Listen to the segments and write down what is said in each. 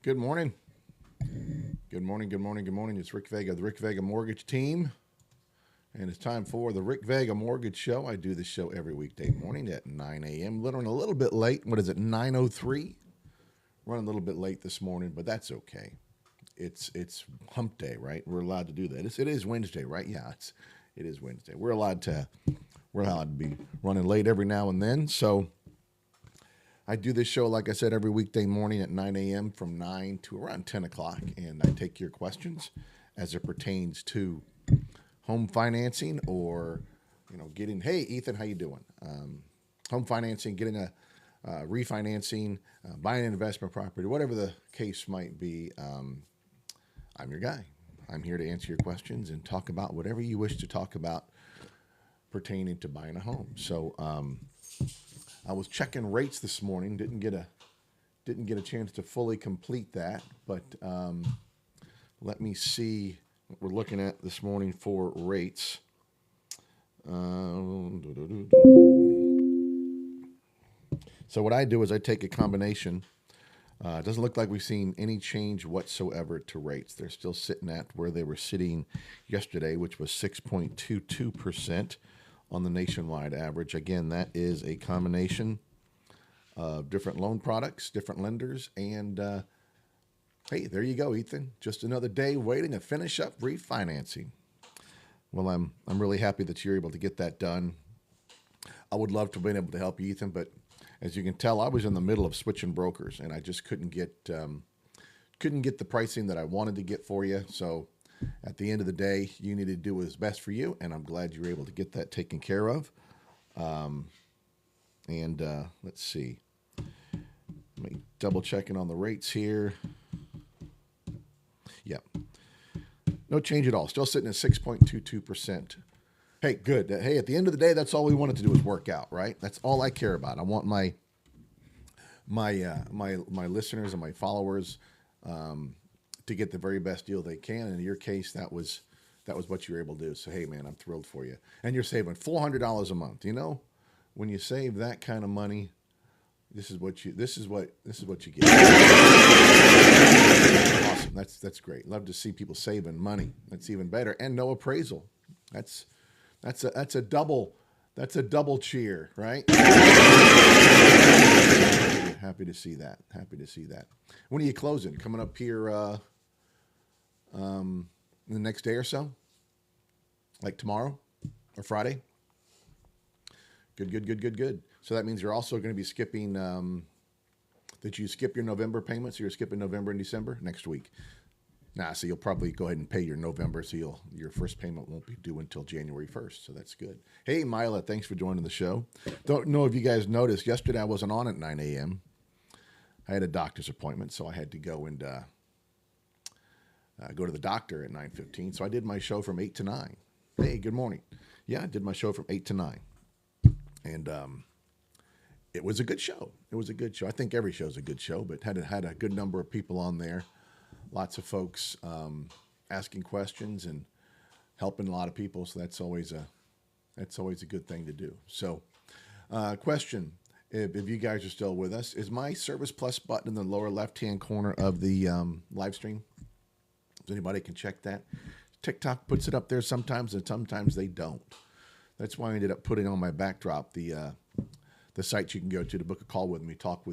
Good morning. Good morning. Good morning. Good morning. It's Rick Vega, the Rick Vega Mortgage team. And it's time for the Rick Vega Mortgage Show. I do this show every weekday morning at 9 a.m. Running a little bit late. What is it, 9:03? Running a little bit late this morning, but that's okay. It's hump day, right? We're allowed to do that. It is Wednesday, right? Yeah, it is Wednesday. We're allowed to be running late every now and then. So I do this show, like I said, every weekday morning at 9 a.m. from 9 to around 10 o'clock, and I take your questions as it pertains to home financing or, getting, hey, Ethan, how you doing? Home financing, getting a refinancing, buying an investment property, whatever the case might be. I'm your guy. I'm here to answer your questions and talk about whatever you wish to talk about pertaining to buying a home. So I was checking rates this morning. Didn't get a chance to fully complete that, but let me see what we're looking at this morning for rates. So what I do is I take a combination. It doesn't look like we've seen any change whatsoever to rates. They're still sitting at where they were sitting yesterday, which was 6.22% on the nationwide average. Again, that is a combination of different loan products, different lenders, and hey, there you go, Ethan. Just another day waiting to finish up refinancing. Well, I'm really happy that you're able to get that done. I would love to have been able to help you, Ethan, but as you can tell, I was in the middle of switching brokers, and I just couldn't get the pricing that I wanted to get for you. So at the end of the day, you need to do what is best for you, and I'm glad you were able to get that taken care of. Let's see. Let me double checking on the rates here. Yep. No change at all. Still sitting at 6.22%. Hey, good. Hey, at the end of the day, that's all we wanted to do is work out, right? That's all I care about. I want my listeners and my followers to get the very best deal they can. And in your case, that was what you were able to do. So hey, man, I'm thrilled for you. And you're saving $400 a month. When you save that kind of money, this is what you get. Awesome. That's great. Love to see people saving money. That's even better. And no appraisal. That's a double cheer, right? Happy to see that. When are you closing? Coming up here in the next day or so? Like tomorrow or Friday? Good. So that means you're also going to be skipping. Did you skip your November payments? So you're skipping November and December next week. So you'll probably go ahead and pay your November, so your first payment won't be due until January 1st, so that's good. Hey, Mila, thanks for joining the show. Don't know if you guys noticed, yesterday I wasn't on at 9 a.m. I had a doctor's appointment, so I had to go and go to the doctor at 9:15, so I did my show from 8 to 9. Hey, good morning. Yeah, I did my show from 8 to 9, and it was a good show. I think every show's a good show, but had a good number of people on there. Lots of folks asking questions and helping a lot of people, so that's always a good thing to do. So, question: if you guys are still with us, is my Service Plus button in the lower left-hand corner of the live stream? If anybody can check that. TikTok puts it up there sometimes, and sometimes they don't. That's why I ended up putting on my backdrop the site you can go to book a call with me, talk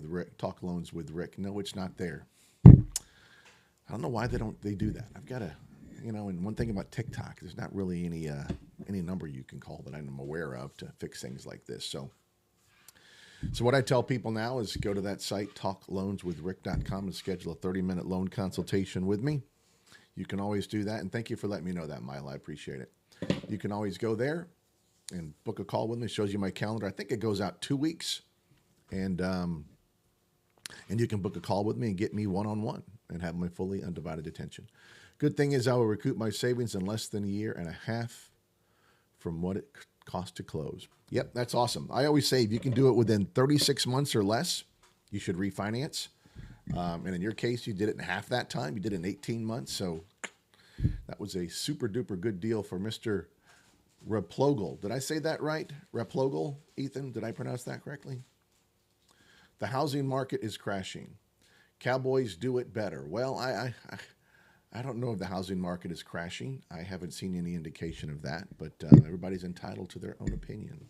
loans with Rick. No, it's not there. I don't know why they do that. I've got to, and one thing about TikTok, there's not really any number you can call that I'm aware of to fix things like this. So what I tell people now is go to that site, talkloanswithrick.com, and schedule a 30-minute loan consultation with me. You can always do that, and thank you for letting me know that, Mila. I appreciate it. You can always go there and book a call with me. It shows you my calendar. I think it goes out 2 weeks, and you can book a call with me and get me one-on-one and have my fully undivided attention. Good thing is I will recoup my savings in less than a year and a half from what it cost to close. Yep, that's awesome. I always say if you can do it within 36 months or less, you should refinance. And in your case, you did it in half that time. You did it in 18 months. So that was a super duper good deal for Mr. Replogle. Did I say that right? Replogle, Ethan? Did I pronounce that correctly? The housing market is crashing. Cowboys do it better. Well, I don't know if the housing market is crashing. I haven't seen any indication of that, but everybody's entitled to their own opinion.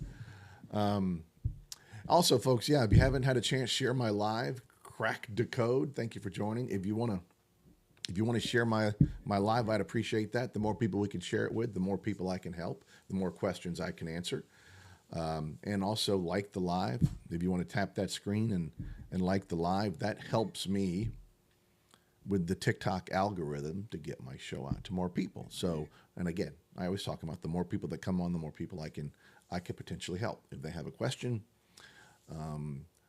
Also, folks, yeah, if you haven't had a chance, share my live, Crack Decode. Thank you for joining. If you want to share my live, I'd appreciate that. The more people we can share it with, the more people I can help, the more questions I can answer. And also like the live. If you want to tap that screen and like the live, that helps me with the TikTok algorithm to get my show out to more people. So, and again, I always talk about the more people that come on, the more people I can potentially help. If they have a question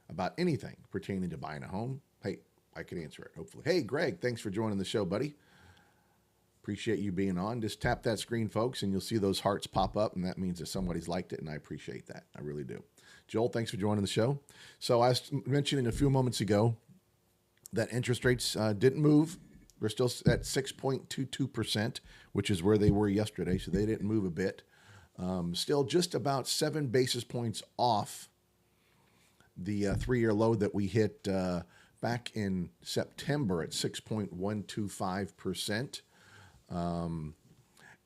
about anything pertaining to buying a home, hey, I can answer it, hopefully. Hey, Greg, thanks for joining the show, buddy. Appreciate you being on. Just tap that screen, folks, and you'll see those hearts pop up, and that means that somebody's liked it, and I appreciate that. I really do. Joel, thanks for joining the show. So I was mentioning a few moments ago that interest rates didn't move. We're still at 6.22%, which is where they were yesterday, so they didn't move a bit. Still just about 7 basis points off the 3-year low that we hit back in September at 6.125%.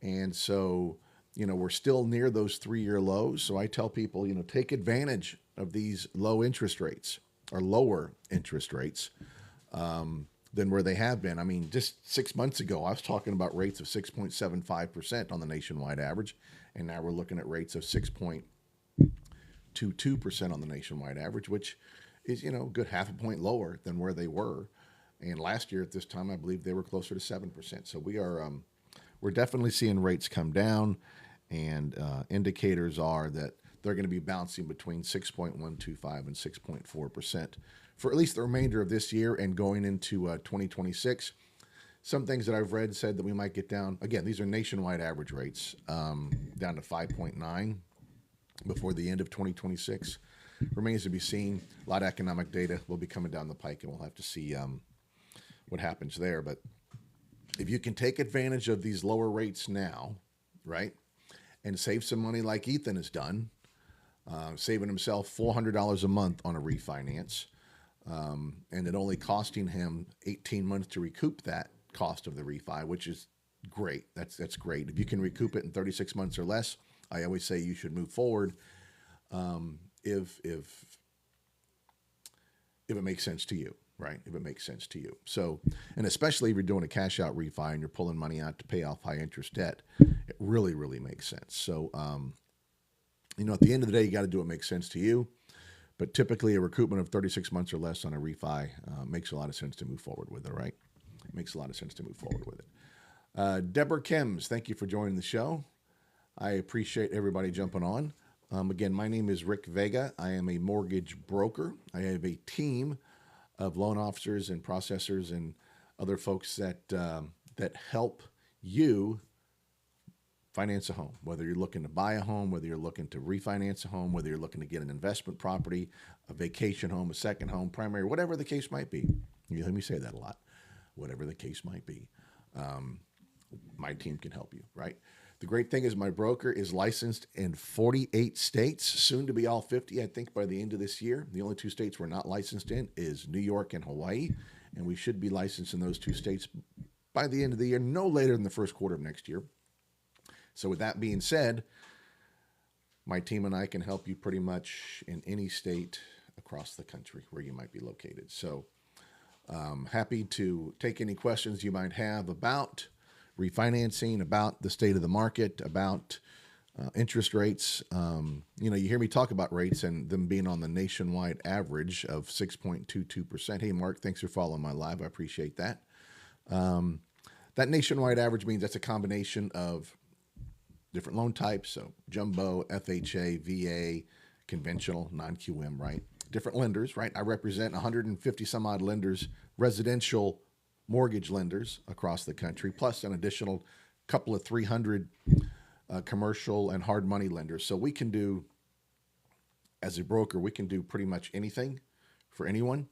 And so, we're still near those 3-year lows. So I tell people, take advantage of these low interest rates or lower interest rates than where they have been. I mean, just 6 months ago, I was talking about rates of 6.75% on the nationwide average. And now we're looking at rates of 6.22% on the nationwide average, which is, a good half a point lower than where they were. And last year at this time, I believe they were closer to 7%. So we're definitely seeing rates come down, and indicators are that they're going to be bouncing between 6.125 and 6.4% for at least the remainder of this year and going into 2026. Some things that I've read said that we might get down. Again, these are nationwide average rates, down to 5.9 before the end of 2026. Remains to be seen. A lot of economic data will be coming down the pike, and we'll have to see what happens there. But if you can take advantage of these lower rates now, right, and save some money like Ethan has done, saving himself $400 a month on a refinance, and it only costing him 18 months to recoup that cost of the refi, which is great. That's great. If you can recoup it in 36 months or less, I always say you should move forward. If it makes sense to you, right? If it makes sense to you. So, and especially if you're doing a cash out refi and you're pulling money out to pay off high interest debt, it really, really makes sense. So, at the end of the day, you got to do what makes sense to you. But typically a recoupment of 36 months or less on a refi makes a lot of sense to move forward with it, right? It makes a lot of sense to move forward with it. Deborah Kims, thank you for joining the show. I appreciate everybody jumping on. Again, my name is Rick Vega. I am a mortgage broker. I have a team of loan officers and processors and other folks that help you finance a home, whether you're looking to buy a home, whether you're looking to refinance a home, whether you're looking to get an investment property, a vacation home, a second home, primary, whatever the case might be. You hear me say that a lot. Whatever the case might be, my team can help you, right? The great thing is my broker is licensed in 48 states, soon to be all 50, I think, by the end of this year. The only 2 states we're not licensed in is New York and Hawaii, and we should be licensed in those 2 states by the end of the year, no later than the first quarter of next year. So with that being said, my team and I can help you pretty much in any state across the country where you might be located. So happy to take any questions you might have about refinancing, about the state of the market, about interest rates. You hear me talk about rates and them being on the nationwide average of 6.22%. Hey, Mark, thanks for following my live. I appreciate that. That nationwide average means that's a combination of different loan types. So jumbo, FHA, VA, conventional, non-QM, right? Different lenders, right? I represent 150 some odd lenders, residential mortgage lenders across the country, plus an additional couple of 300 commercial and hard money lenders. So we can do, as a broker, we can do pretty much anything for anyone.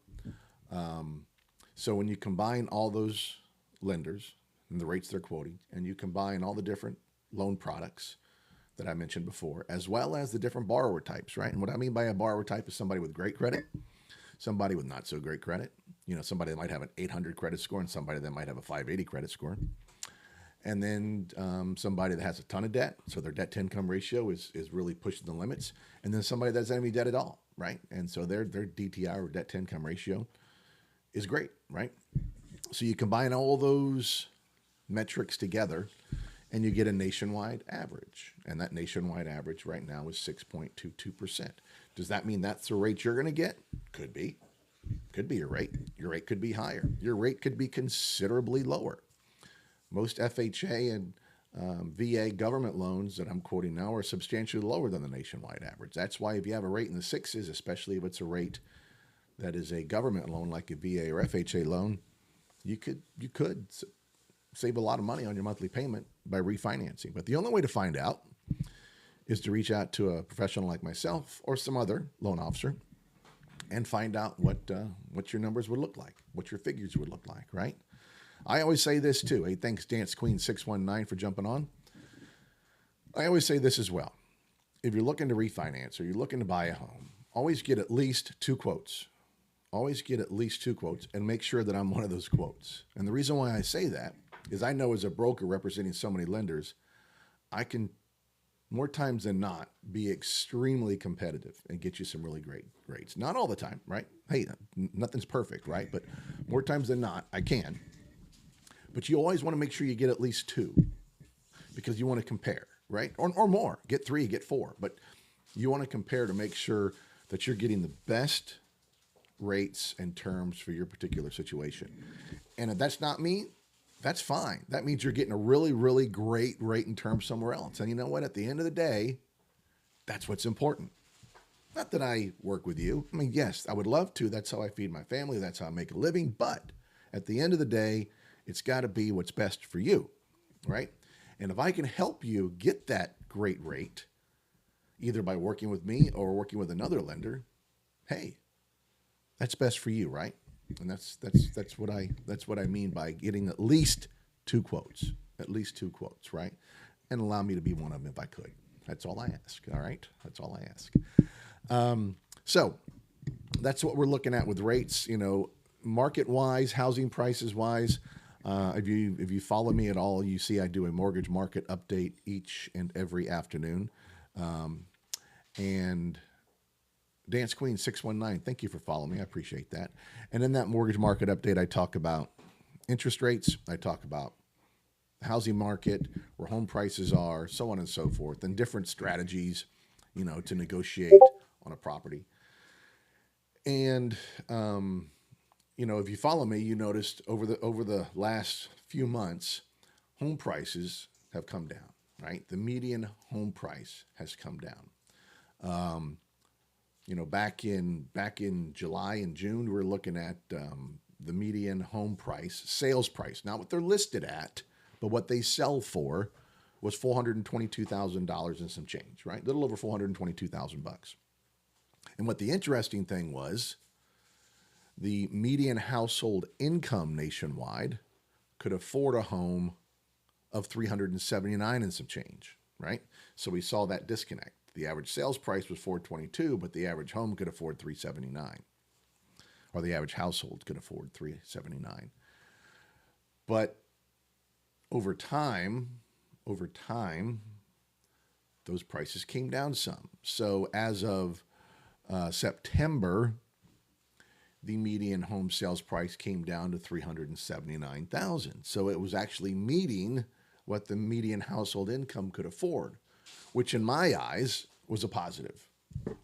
So when you combine all those lenders and the rates they're quoting, and you combine all the different loan products that I mentioned before, as well as the different borrower types, right? And what I mean by a borrower type is somebody with great credit, somebody with not so great credit, somebody that might have an 800 credit score and somebody that might have a 580 credit score. And then somebody that has a ton of debt, so their debt to income ratio is really pushing the limits. And then somebody that doesn't have any debt at all, right? And so their DTI, or debt to income ratio, is great, right? So you combine all those metrics together and you get a nationwide average. And that nationwide average right now is 6.22%. Does that mean that's the rate you're going to get? Could be. Could be your rate. Your rate could be higher. Your rate could be considerably lower. Most FHA and VA government loans that I'm quoting now are substantially lower than the nationwide average. That's why if you have a rate in the sixes, especially if it's a rate that is a government loan like a VA or FHA loan, you could save a lot of money on your monthly payment by refinancing. But the only way to find out is to reach out to a professional like myself or some other loan officer and find out what your numbers would look like, what your figures would look like, right? I always say this too. Hey, thanks Dance Queen 619 for jumping on. I always say this as well. If you're looking to refinance or you're looking to buy a home, always get at least 2 quotes. Always get at least 2 quotes and make sure that I'm one of those quotes. And the reason why I say that is I know as a broker representing so many lenders, I can more times than not be extremely competitive and get you some really great rates. Not all the time, right? Hey, nothing's perfect, right? But more times than not, I can. But you always want to make sure you get at least 2 because you want to compare, right? Or more. Get 3, get 4. But you want to compare to make sure that you're getting the best rates and terms for your particular situation. And if that's not me, that's fine. That means you're getting a really, really great rate and term somewhere else. And you know what? At the end of the day, that's what's important. Not that I work with you. I mean, yes, I would love to. That's how I feed my family. That's how I make a living. But at the end of the day, it's got to be what's best for you, right? And if I can help you get that great rate, either by working with me or working with another lender, hey, that's best for you, right? And that's what I mean by getting at least 2 quotes, right? And allow me to be one of them if I could. That's all I ask. All right, that's all I ask. So that's what we're looking at with rates. Market wise, housing prices wise. If you follow me at all, you see I do a mortgage market update each and every afternoon. And Dance Queen 619, thank you for following me. I appreciate that. And in that mortgage market update, I talk about interest rates. I talk about housing market, where home prices are, so on and so forth, and different strategies, to negotiate on a property. And, if you follow me, you noticed over the last few months, home prices have come down, right? The median home price has come down. Back in July and June, we were looking at the median home price, sales price, not what they're listed at, but what they sell for, was $422,000 and some change, right? A little over $422,000. And what the interesting thing was, the median household income nationwide could afford a home of $379 and some change, right? So we saw that disconnect. The average sales price was $422, but the average home could afford $379, or the average household could afford $379. But over time, those prices came down some. So as of September, the median home sales price came down to $379,000. So it was actually meeting what the median household income could afford, which in my eyes was a positive.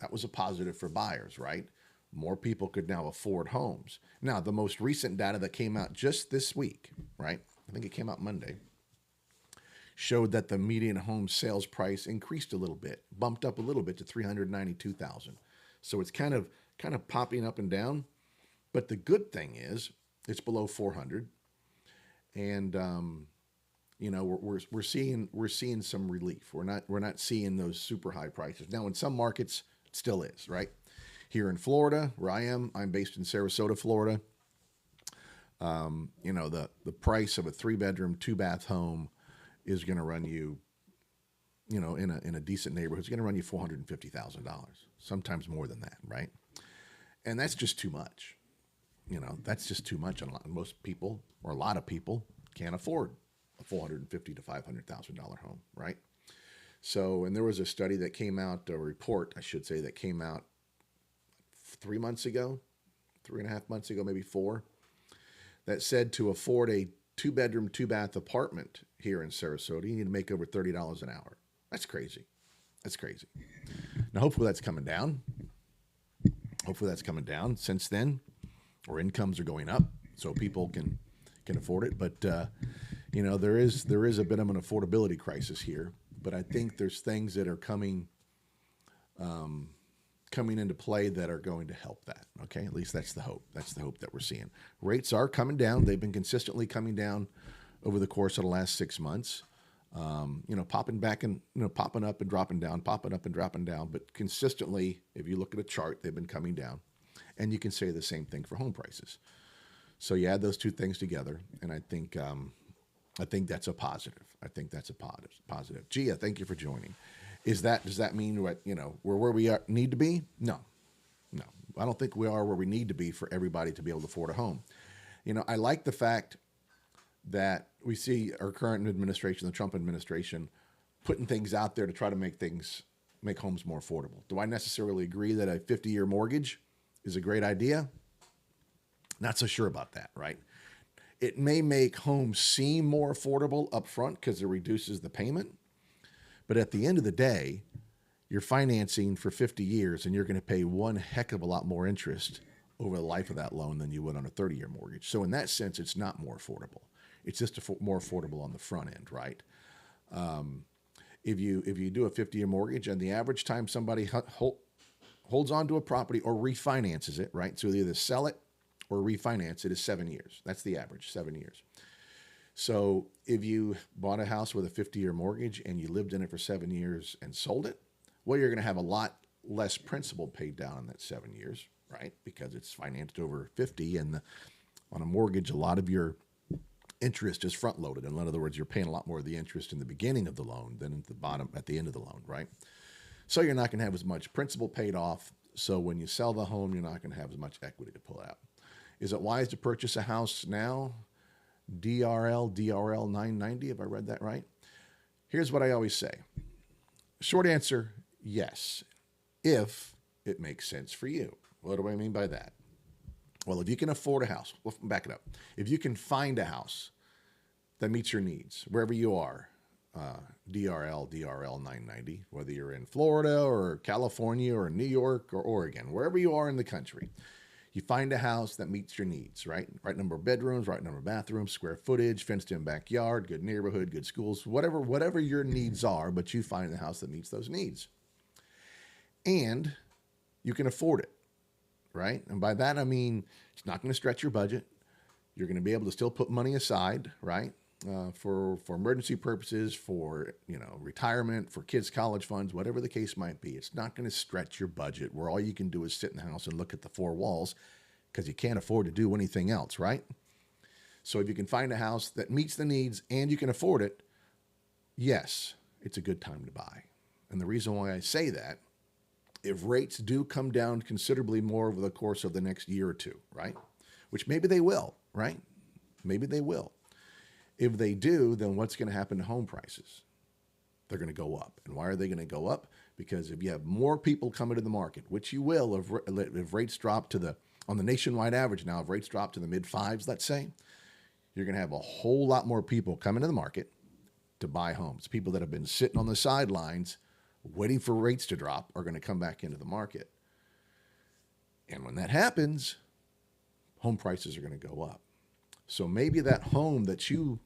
That was a positive for buyers, right? More people could now afford homes. Now, the most recent data that came out just this week, right? I think it came out Monday, showed that the median home sales price increased a little bit, bumped up a little bit to $392,000. So it's kind of popping up and down. But the good thing is it's below 400, and we're seeing some relief. We're not seeing those super high prices now. In some markets, it still is, right? Here in Florida, where I'm based in Sarasota, Florida. The price of a 3-bedroom, 2-bath home is going to run you, in a decent neighborhood, it's going to run you $450,000, sometimes more than that, right? And that's just too much. That's just too much. And most people, or a lot of people, can't afford a $450,000 to $500,000 home, right? So, and there was a study that came out, a report, I should say, that came out 3 months ago, 3.5 months ago, maybe 4, that said to afford a 2-bedroom, 2-bath apartment here in Sarasota, you need to make over $30 an hour. That's crazy. That's crazy. Now, hopefully that's coming down. Hopefully that's coming down since then, or incomes are going up so people can afford it. But, there is a bit of an affordability crisis here. But I think there's things that are coming into play that are going to help that. Okay, at least that's the hope. That's the hope that we're seeing. Rates are coming down. They've been consistently coming down over the course of the last 6 months. Popping back and popping up and dropping down, popping up and dropping down. But consistently, if you look at a chart, they've been coming down. And you can say the same thing for home prices. So you add those two things together, and I think that's a positive. I think that's a positive. Gia, thank you for joining. Does that mean we're where we need to be? No. I don't think we are where we need to be for everybody to be able to afford a home. I like the fact that we see our current administration, the Trump administration, putting things out there to try to make homes more affordable. Do I necessarily agree that a 50-year mortgage is a great idea? Not so sure about that, right? It may make homes seem more affordable up front because it reduces the payment. But at the end of the day, you're financing for 50 years and you're going to pay one heck of a lot more interest over the life of that loan than you would on a 30-year mortgage. So in that sense, it's not more affordable. It's just more affordable on the front end, right? If you do a 50-year mortgage and the average time somebody holds on to a property or refinances it, right? So they either sell it or refinance it is 7 years. That's the average, 7 years. So if you bought a house with a 50-year mortgage and you lived in it for 7 years and sold it, well, you're going to have a lot less principal paid down in that 7 years, right? Because it's financed over 50, and on a mortgage, a lot of your interest is front-loaded. In other words, you're paying a lot more of the interest in the beginning of the loan than at the end of the loan, right? So you're not going to have as much principal paid off. So when you sell the home, you're not going to have as much equity to pull out. Is it wise to purchase a house now? DRL 990, have I read that right? Here's what I always say. Short answer, yes, if it makes sense for you. What do I mean by that? Well, if you can afford a house, well, back it up. If you can find a house that meets your needs, wherever you are, DRL 990, whether you're in Florida or California or New York or Oregon, wherever you are in the country, you find a house that meets your needs, right? Right number of bedrooms, right number of bathrooms, square footage, fenced-in backyard, good neighborhood, good schools, whatever your needs are, but you find the house that meets those needs. And you can afford it, right? And by that, I mean, it's not going to stretch your budget. You're going to be able to still put money aside, right? For emergency purposes, for retirement, for kids' college funds, whatever the case might be. It's not going to stretch your budget where all you can do is sit in the house and look at the four walls because you can't afford to do anything else, right? So if you can find a house that meets the needs and you can afford it, yes, it's a good time to buy. And the reason why I say that, if rates do come down considerably more over the course of the next year or two, right? Which maybe they will, right? Maybe they will. If they do, then what's going to happen to home prices? They're going to go up. And why are they going to go up? Because if you have more people coming to the market, which you will if rates drop on the nationwide average now, if rates drop to the mid-5s, let's say, you're going to have a whole lot more people coming to the market to buy homes. People that have been sitting on the sidelines waiting for rates to drop are going to come back into the market. And when that happens, home prices are going to go up. So maybe that home that you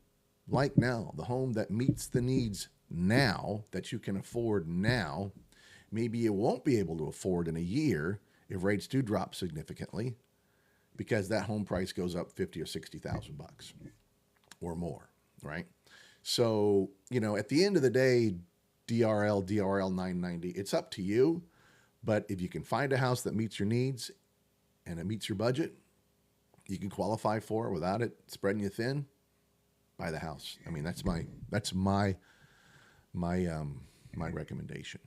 like now, the home that meets the needs now, that you can afford now, maybe you won't be able to afford in a year if rates do drop significantly, because that home price goes up $50,000 or $60,000 or more, right? So, at the end of the day, DRL 990, it's up to you. But if you can find a house that meets your needs and it meets your budget, you can qualify for it without it spreading you thin, buy the house. I mean, that's my recommendation.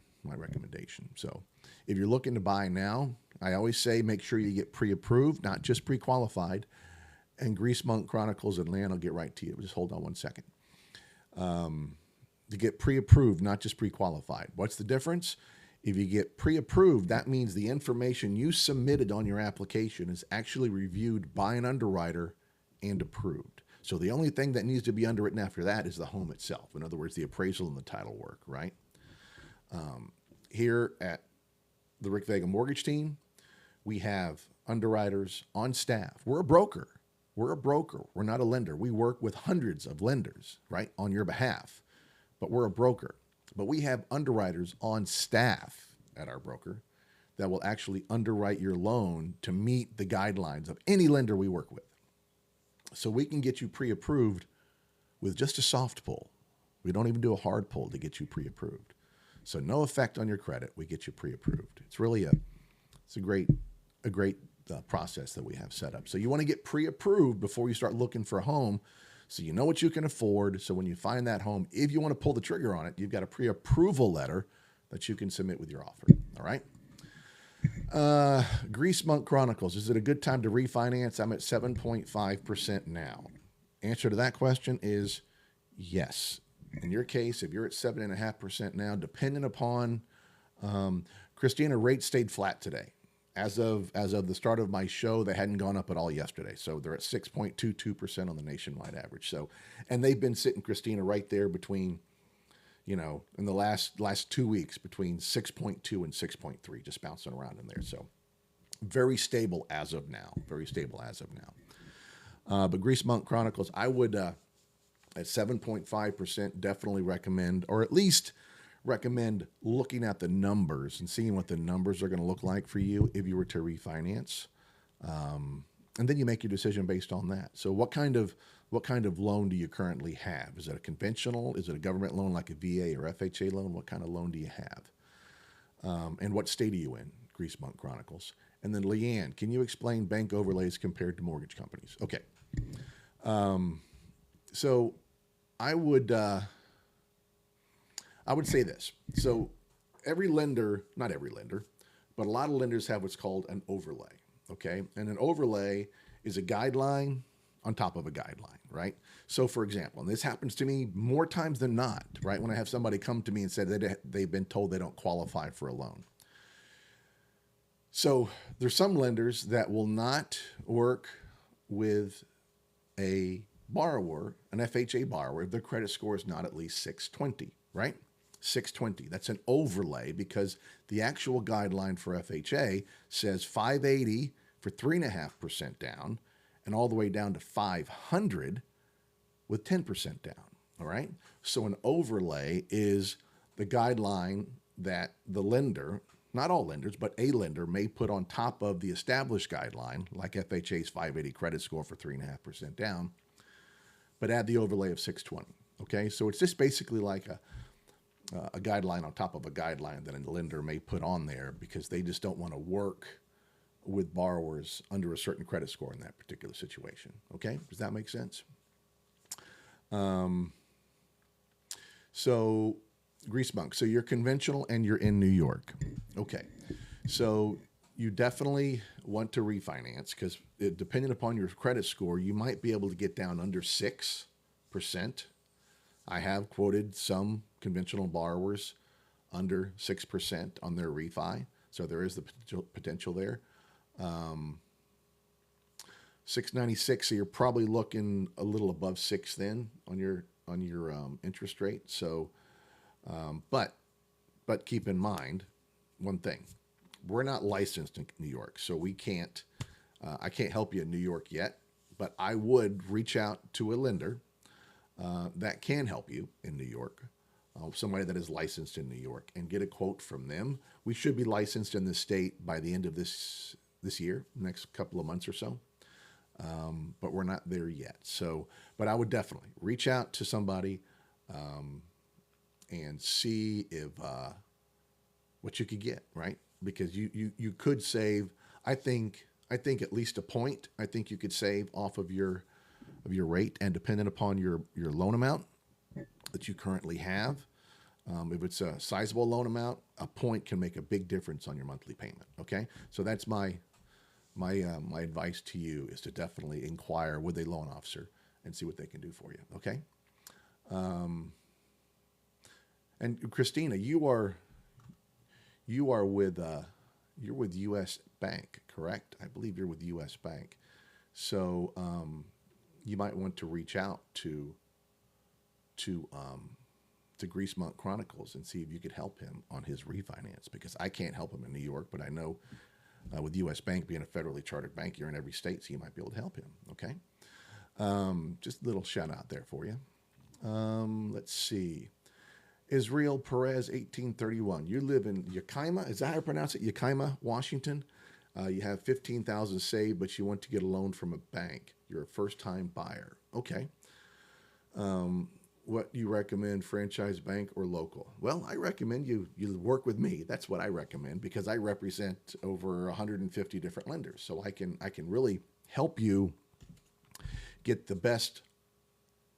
So if you're looking to buy now, I always say make sure you get pre-approved, not just pre-qualified. And Grease Monk Chronicles and Land, I'll get right to you. Just hold on one second. To get pre-approved, not just pre-qualified. What's the difference? If you get pre-approved, that means the information you submitted on your application is actually reviewed by an underwriter and approved. So the only thing that needs to be underwritten after that is the home itself. In other words, the appraisal and the title work, right? Here at the Rick Vega Mortgage Team, we have underwriters on staff. We're a broker. We're not a lender. We work with hundreds of lenders, right, on your behalf, but we're a broker. But we have underwriters on staff at our broker that will actually underwrite your loan to meet the guidelines of any lender we work with. So we can get you pre-approved with just a soft pull. We don't even do a hard pull to get you pre-approved. So no effect on your credit. We get you pre-approved. It's really a great process that we have set up. So you want to get pre-approved before you start looking for a home, so you know what you can afford. So when you find that home, if you want to pull the trigger on it, you've got a pre-approval letter that you can submit with your offer. All right. Grease Monk Chronicles. Is it a good time to refinance? I'm at 7.5% now. Answer to that question is yes. In your case, if you're at 7.5% now, depending upon Christina, rates stayed flat today. As of the start of my show, they hadn't gone up at all yesterday. So they're at 6.22% on the nationwide average. So, and they've been sitting, Christina, right there between, in the last 2 weeks, between 6.2 and 6.3, just bouncing around in there. So very stable as of now. But Grease Monk Chronicles, I would, at 7.5%, definitely recommend, or at least recommend looking at the numbers and seeing what the numbers are going to look like for you if you were to refinance. And then you make your decision based on that. So what kind of loan do you currently have? Is it a conventional? Is it a government loan like a VA or FHA loan? What kind of loan do you have? And what state are you in? Grease Monk Chronicles. And then Leanne, can you explain bank overlays compared to mortgage companies? Okay. So I would say this. So every lender, not every lender, but a lot of lenders have what's called an overlay, okay? And an overlay is a guideline on top of a guideline, right? So for example, and this happens to me more times than not, right? When I have somebody come to me and say that they've been told they don't qualify for a loan. So there's some lenders that will not work with a borrower, an FHA borrower, if their credit score is not at least 620, right? 620. That's an overlay because the actual guideline for FHA says 580 for 3.5% down and all the way down to 500 with 10% down. All right. So an overlay is the guideline that the lender, not all lenders, but a lender may put on top of the established guideline, like FHA's 580 credit score for 3.5% down, but add the overlay of 620. Okay. So it's just basically like a guideline on top of a guideline that a lender may put on there because they just don't want to work with borrowers under a certain credit score in that particular situation. Okay, does that make sense? So Grease Monk, so you're conventional and you're in New York. Okay, so you definitely want to refinance because depending upon your credit score, you might be able to get down under 6%. I have quoted some conventional borrowers under 6% on their refi, so there is the potential there. 696, so you're probably looking a little above 6 then on your interest rate. So, but keep in mind one thing: we're not licensed in New York, so we can't. I can't help you in New York yet, but I would reach out to a lender that can help you in New York, somebody that is licensed in New York, and get a quote from them. We should be licensed in the state by the end of this year, next couple of months or so, but we're not there yet. So, but I would definitely reach out to somebody and see if what you could get, right? Because you could save. I think at least a point. I think you could save off of your rate, and depending upon your loan amount that you currently have, If it's a sizable loan amount, a point can make a big difference on your monthly payment. Okay, so that's my advice to you is to definitely inquire with a loan officer and see what they can do for you. Okay, and Christina, you are with you're with U.S. Bank, correct? I believe you're with U.S. Bank, so you might want to reach out to Greasemont Chronicles and see if you could help him on his refinance, because I can't help him in New York, but I know with U.S. Bank being a federally chartered bank, you're in every state, so you might be able to help him. Okay, just a little shout out there for you. Let's see. Israel Perez, 1831. You live in Yakima. Is that how I pronounce it? Yakima, Washington. You have 15,000 saved, but you want to get a loan from a bank. You're a first-time buyer. Okay. What you recommend, franchise bank or local? Well, I recommend you work with me. That's what I recommend, because I represent over 150 different lenders, so I can really help you get the best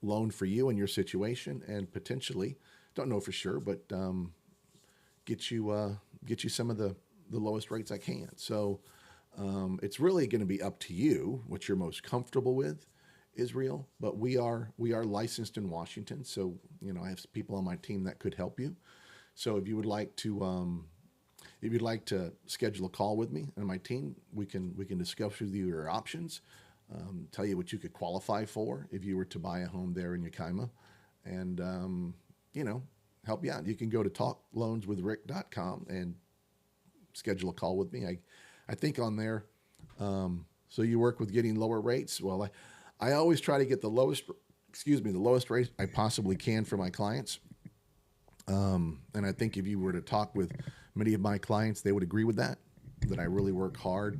loan for you and your situation, and potentially, don't know for sure, but get you some of the lowest rates I can. So it's really going to be up to you what you're most comfortable with, Israel. But we are licensed in Washington, so I have people on my team that could help you. So if you would like to schedule a call with me and my team, we can discuss with you your options, tell you what you could qualify for if you were to buy a home there in Yakima, and help you out. You can go to talkloanswithrick.com and schedule a call with me. I think on there, so you work with getting lower rates. Well, I always try to get the lowest rate I possibly can for my clients. And I think if you were to talk with many of my clients, they would agree with that I really work hard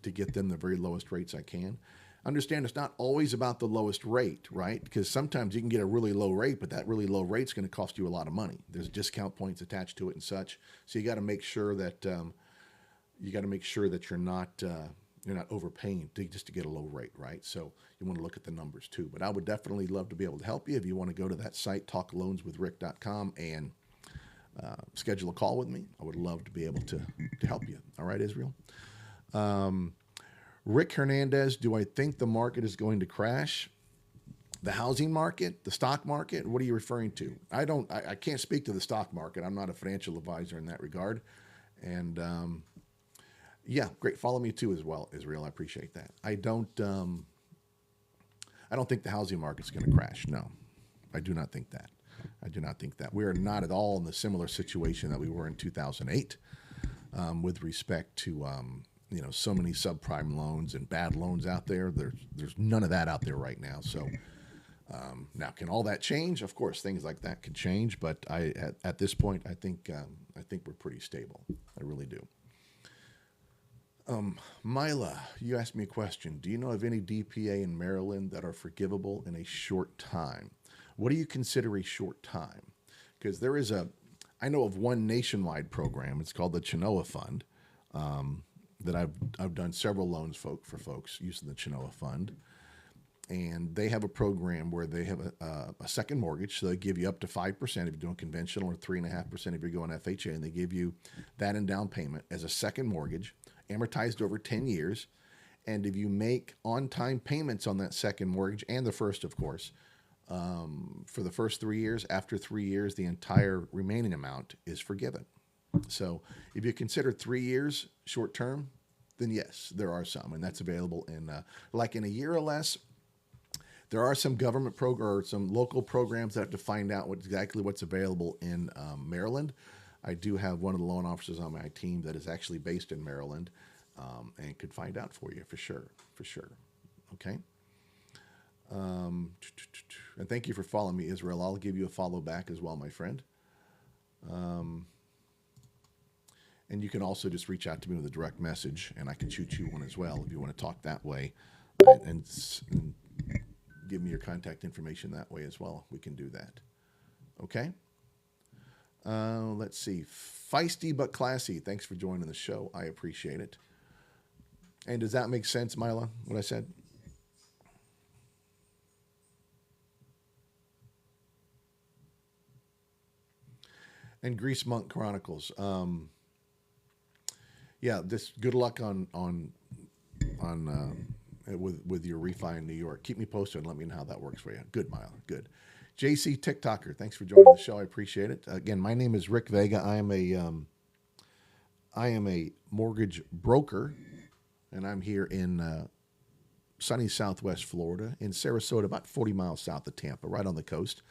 to get them the very lowest rates I can. Understand, it's not always about the lowest rate, right? Because sometimes you can get a really low rate, but that really low rate is going to cost you a lot of money. There's discount points attached to it and such. So you got to make sure that you're not overpaying just to get a low rate, right? So you want to look at the numbers too. But I would definitely love to be able to help you if you want to go to that site, talkloanswithrick.com, and schedule a call with me. I would love to be able to help you. All right, Israel. Rick Hernandez, do I think the market is going to crash? The housing market, the stock market? What are you referring to? I can't speak to the stock market. I'm not a financial advisor in that regard. And yeah, great. Follow me too as well, Israel. I appreciate that. I don't think the housing market's going to crash. No, I do not think that. We are not at all in the similar situation that we were in 2008 with respect to so many subprime loans and bad loans out there. There's none of that out there right now. So now, can all that change? Of course, things like that could change. But at this point, I think we're pretty stable. I really do. Mila, you asked me a question. Do you know of any DPA in Maryland that are forgivable in a short time? What do you consider a short time? Because I know of one nationwide program. It's called the Chenoa Fund. That I've done several loans for folks using the Chenoa Fund, and they have a program where they have a second mortgage, so they give you up to 5% if you're doing conventional, or 3.5% if you're going FHA, and they give you that in down payment as a second mortgage, amortized over 10 years, and if you make on-time payments on that second mortgage, and the first, of course, for the first 3 years, after 3 years, the entire remaining amount is forgiven. So if you consider 3 years short term, then yes, there are some, and that's available in in a year or less. There are some government or some local programs that have to find out exactly what's available in Maryland. I do have one of the loan officers on my team that is actually based in Maryland, and could find out for you for sure. Okay. And thank you for following me, Israel. I'll give you a follow back as well, my friend. And you can also just reach out to me with a direct message, and I can shoot you one as well if you want to talk that way, and give me your contact information that way as well. We can do that. Okay? Let's see. Feisty but classy. Thanks for joining the show. I appreciate it. And does that make sense, Mila, what I said? And Grease Monk Chronicles. Yeah, this good luck with your refi in New York. Keep me posted and let me know how that works for you. Good, Mile. Good. JC TikToker, thanks for joining the show. I appreciate it. Again, my name is Rick Vega. I am a mortgage broker, and I'm here in sunny Southwest Florida, in Sarasota, about 40 miles south of Tampa, right on the coast.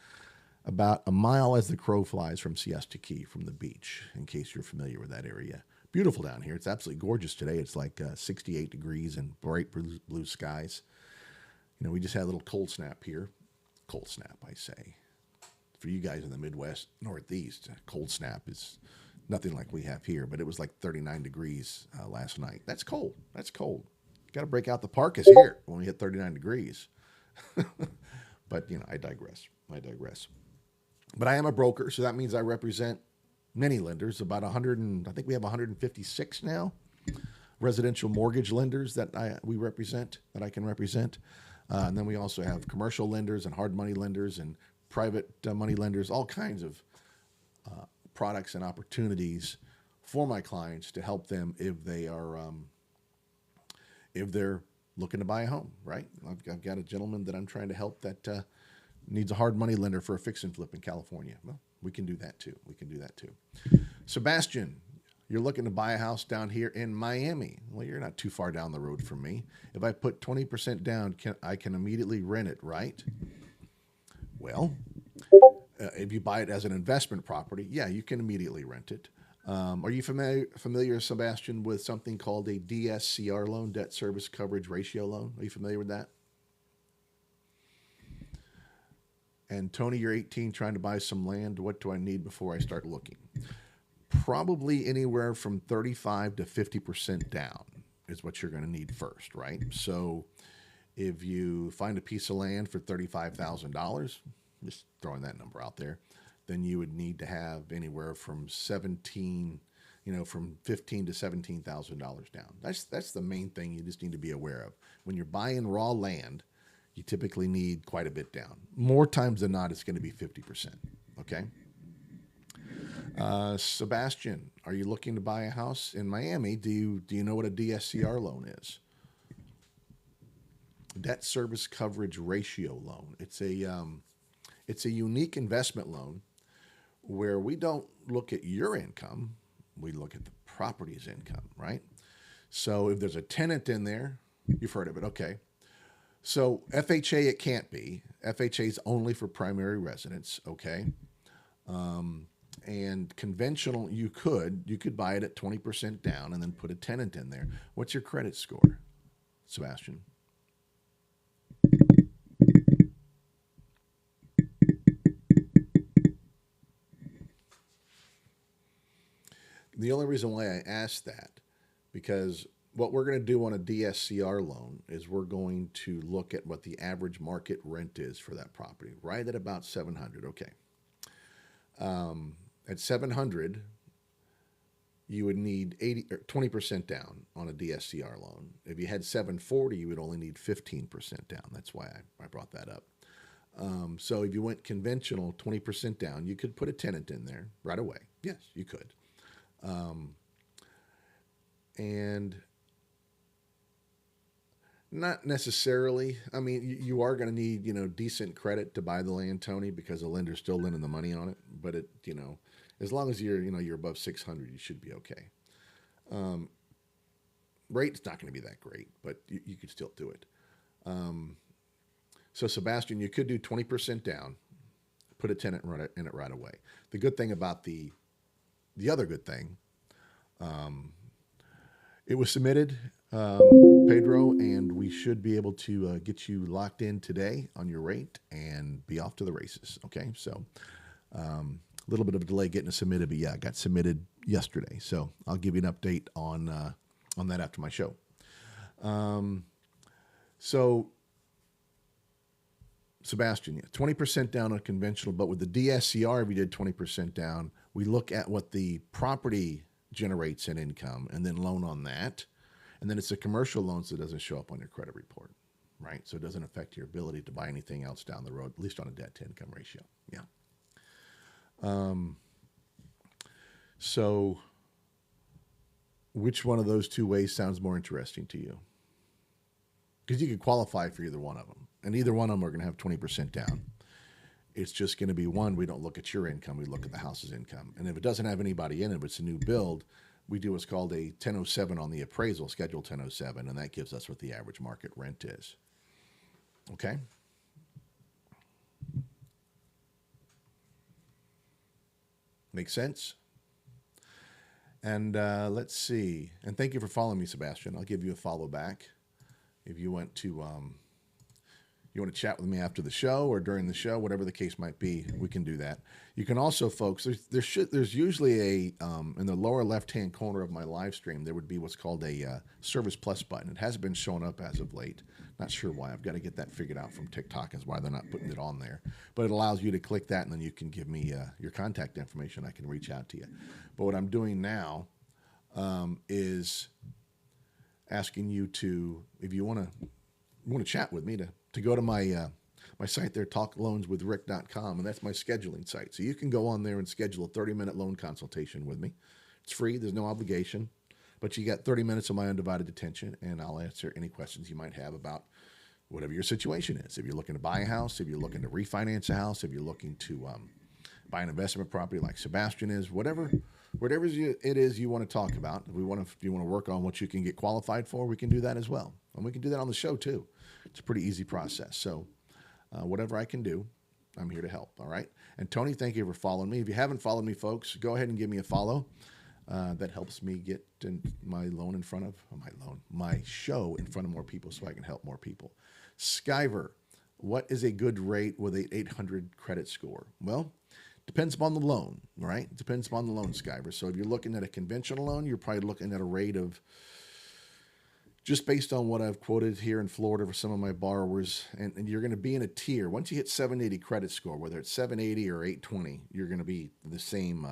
About a mile as the crow flies from Siesta Key, from the beach, in case you're familiar with that area. Beautiful down here. It's absolutely gorgeous today. It's like 68 degrees and bright blue skies. You know, we just had a little cold snap here. Cold snap, I say. For you guys in the Midwest, Northeast, cold snap is nothing like we have here, but it was like 39 degrees last night. That's cold. That's cold. Got to break out the parkas here when we hit 39 degrees. But, you know, I digress. But I am a broker, so that means I represent many lenders, about 100, and I think we have 156 now, residential mortgage lenders that we represent, that I can represent. And then we also have commercial lenders and hard money lenders and private money lenders, all kinds of products and opportunities for my clients to help them if they're looking to buy a home, right? I've got a gentleman that I'm trying to help that needs a hard money lender for a fix and flip in California. Well, we can do that too. Sebastian, you're looking to buy a house down here in Miami. Well, you're not too far down the road from me. If I put 20% down, I can immediately rent it, right? Well, if you buy it as an investment property, yeah, you can immediately rent it. Are you familiar, Sebastian, with something called a DSCR loan, debt service coverage ratio loan? Are you familiar with that? And Tony, you're 18, trying to buy some land. What do I need before I start looking? Probably anywhere from 35 to 50% down is what you're going to need first, right? So if you find a piece of land for $35,000, just throwing that number out there, then you would need to have anywhere from from $15,000 to $17,000 down. That's the main thing you just need to be aware of. When you're buying raw land, you typically need quite a bit down. More times than not, it's going to be 50%. Okay. Sebastian, are you looking to buy a house in Miami? Do you know what a DSCR loan is? Debt service coverage ratio loan. It's a unique investment loan where we don't look at your income, we look at the property's income, right? So if there's a tenant in there, you've heard of it, okay. So FHA, it can't be. FHA is only for primary residence, okay? And conventional, you could buy it at 20% down and then put a tenant in there. What's your credit score, Sebastian? The only reason why I asked that, because what we're going to do on a DSCR loan is we're going to look at what the average market rent is for that property, right at about $700. Okay. At $700, you would need 20% down on a DSCR loan. If you had $740, you would only need 15% down. That's why I brought that up. So if you went conventional, 20% down, you could put a tenant in there right away. Yes, you could. And not necessarily. I mean, you are going to need, decent credit to buy the land, Tony, because the lender's still lending the money on it. But as long as you're above 600, you should be okay. Rate's not going to be that great, but you could still do it. So Sebastian, you could do 20% down, put a tenant in it right away. The good thing about the other good thing, it was submitted, Pedro, and we should be able to get you locked in today on your rate and be off to the races. Okay, so a little bit of a delay getting it submitted, but yeah, it got submitted yesterday. So I'll give you an update on that after my show. So Sebastian, 20% down on conventional, but with the DSCR, if you did 20% down, we look at what the property generates in income and then loan on that. And then it's a commercial loan, so it doesn't show up on your credit report, right? So it doesn't affect your ability to buy anything else down the road, at least on a debt to income ratio. Yeah. So, which one of those two ways sounds more interesting to you? Because you could qualify for either one of them, and either one of them are going to have 20% down. It's just going to be one, we don't look at your income, we look at the house's income. And if it doesn't have anybody in it, if it's a new build, we do what's called a 1007 on the appraisal, schedule 1007, and that gives us what the average market rent is. Okay? Make sense? And let's see. And thank you for following me, Sebastian. I'll give you a follow back. If you want to chat with me after the show or during the show, whatever the case might be, we can do that. You can also, folks, there's usually a in the lower left-hand corner of my live stream, there would be what's called a Service Plus button. It hasn't been showing up as of late. Not sure why. I've got to get that figured out from TikTok as why they're not putting it on there. But it allows you to click that, and then you can give me your contact information. I can reach out to you. But what I'm doing now is asking you to, if you want to chat with me, to go to my my site there, talkloanswithrick.com, and that's my scheduling site. So you can go on there and schedule a 30-minute loan consultation with me. It's free. There's no obligation. But you got 30 minutes of my undivided attention, and I'll answer any questions you might have about whatever your situation is. If you're looking to buy a house, if you're looking to refinance a house, if you're looking to buy an investment property like Sebastian is, whatever it is you want to talk about. If you want to work on what you can get qualified for, we can do that as well. And we can do that on the show too. It's a pretty easy process. So whatever I can do, I'm here to help. All right. And Tony, thank you for following me. If you haven't followed me, folks, go ahead and give me a follow. That helps me get my show in front of more people so I can help more people. Skyver, what is a good rate with an 800 credit score? Well, depends upon the loan, right? It depends upon the loan, Skyver. So if you're looking at a conventional loan, you're probably looking at a rate of, just based on what I've quoted here in Florida for some of my borrowers, and you're going to be in a tier. Once you hit 780 credit score, whether it's 780 or 820, you're going to be the same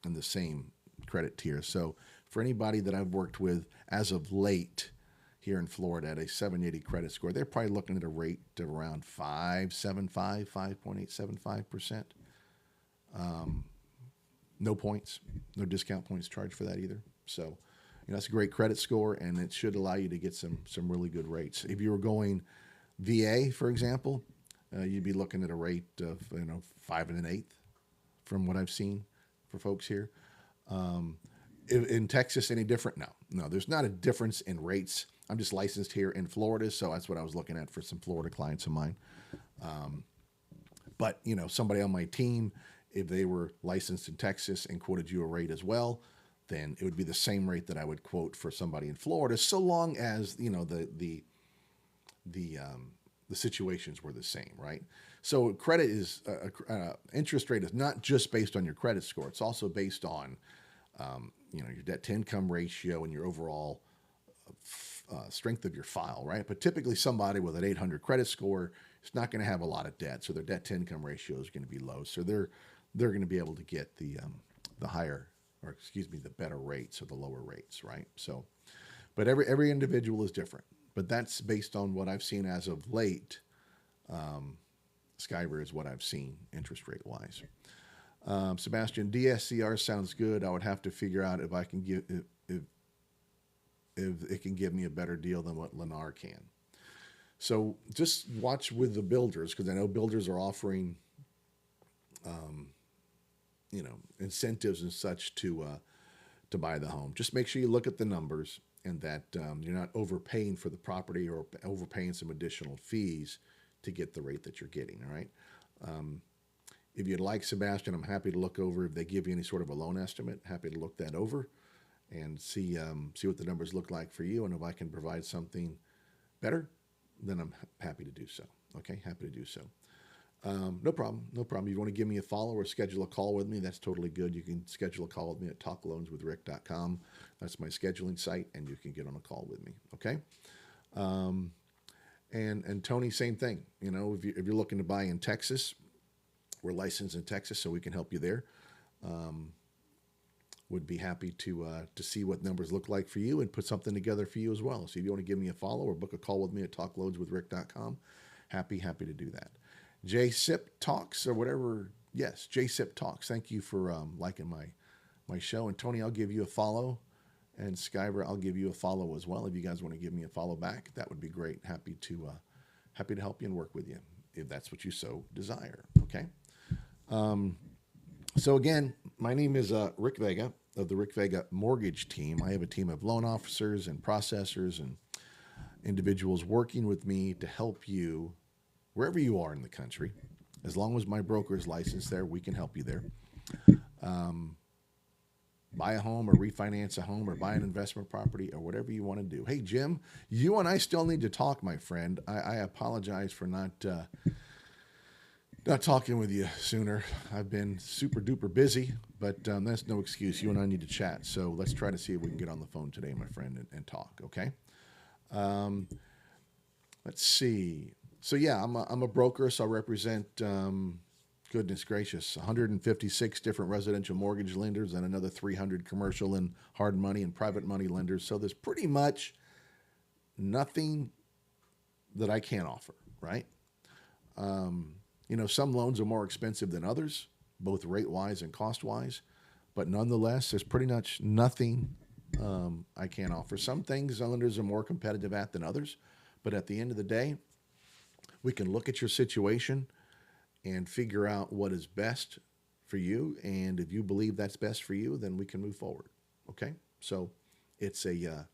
in the same credit tier. So for anybody that I've worked with as of late here in Florida at a 780 credit score, they're probably looking at a rate of around 5.875%. No points, no discount points charged for that either. So, that's a great credit score, and it should allow you to get some really good rates. If you were going VA, for example, you'd be looking at a rate of 5 1/8 from what I've seen for folks here. In Texas, any different? No, there's not a difference in rates. I'm just licensed here in Florida, so that's what I was looking at for some Florida clients of mine. But somebody on my team, if they were licensed in Texas and quoted you a rate as well, then it would be the same rate that I would quote for somebody in Florida, so long as the situations were the same, right? So credit is interest rate is not just based on your credit score; it's also based on your debt to income ratio and your overall strength of your file, right? But typically, somebody with an 800 credit score is not going to have a lot of debt, so their debt to income ratio is going to be low. So they're going to be able to get the better rates or the lower rates, right? So, but every individual is different. But that's based on what I've seen as of late. Skyver is what I've seen interest rate wise. Sebastian, DSCR sounds good. I would have to figure out if I can give if it can give me a better deal than what Lennar can. So just watch with the builders, because I know builders are offering incentives and such to buy the home. Just make sure you look at the numbers and that you're not overpaying for the property or overpaying some additional fees to get the rate that you're getting. All right. If you'd like, Sebastian, I'm happy to look over if they give you any sort of a loan estimate. Happy to look that over and see what the numbers look like for you, and if I can provide something better, then I'm happy to do so. Okay, happy to do so. No problem. If you want to give me a follow or schedule a call with me, that's totally good. You can schedule a call with me at talkloanswithrick.com. That's my scheduling site, and you can get on a call with me. Okay. And Tony, same thing. If you're looking to buy in Texas, we're licensed in Texas, so we can help you there. Would be happy to see what numbers look like for you and put something together for you as well. So if you want to give me a follow or book a call with me at talkloanswithrick.com, happy to do that. JSIP Talks or whatever. Yes, JSIP Talks. Thank you for liking my show. And Tony, I'll give you a follow, and Skyver, I'll give you a follow as well. If you guys want to give me a follow back, that would be great. Happy to help you and work with you if that's what you so desire. Okay. So again, my name is Rick Vega of the Rick Vega Mortgage team. I have a team of loan officers and processors and individuals working with me to help you wherever you are in the country. As long as my broker is licensed there, we can help you there. Buy a home or refinance a home or buy an investment property or whatever you want to do. Hey, Jim, you and I still need to talk, my friend. I apologize for not talking with you sooner. I've been super duper busy, but that's no excuse. You and I need to chat. So let's try to see if we can get on the phone today, my friend, and talk. Okay. Let's see. So yeah, I'm a broker. So I represent, goodness gracious, 156 different residential mortgage lenders and another 300 commercial and hard money and private money lenders. So there's pretty much nothing that I can't offer, right? Some loans are more expensive than others, both rate-wise and cost-wise, but nonetheless, there's pretty much nothing I can't offer. Some things lenders are more competitive at than others, but at the end of the day, we can look at your situation and figure out what is best for you, and if you believe that's best for you, then we can move forward. Okay, so it's a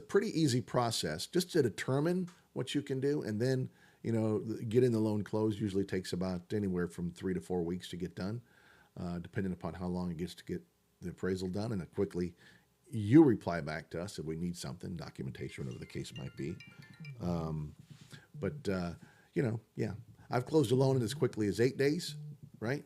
pretty easy process just to determine what you can do, and then getting the loan closed usually takes about anywhere from 3 to 4 weeks to get done, depending upon how long it gets to get the appraisal done, and how quickly you reply back to us if we need something, documentation, whatever the case might be. Yeah, I've closed a loan in as quickly as 8 days, right?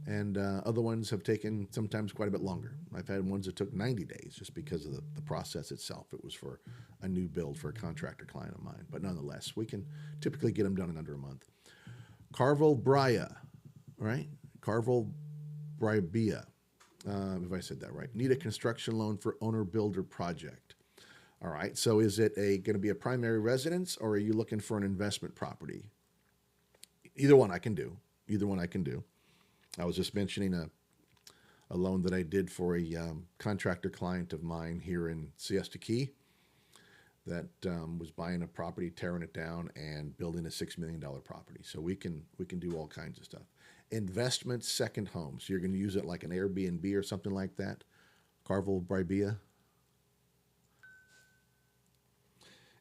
And other ones have taken sometimes quite a bit longer. I've had ones that took 90 days just because of the process itself. It was for a new build for a contractor client of mine. But nonetheless, we can typically get them done in under a month. Carvel Bria, right? Carvel Bribia, if I said that right. Need a construction loan for owner-builder project. All right, so is it going to be a primary residence, or are you looking for an investment property? Either one I can do. Either one I can do. I was just mentioning a loan that I did for a contractor client of mine here in Siesta Key that was buying a property, tearing it down, and building a $6 million property. So we can do all kinds of stuff. Investment second home. So you're going to use it like an Airbnb or something like that. Carvel Bribia.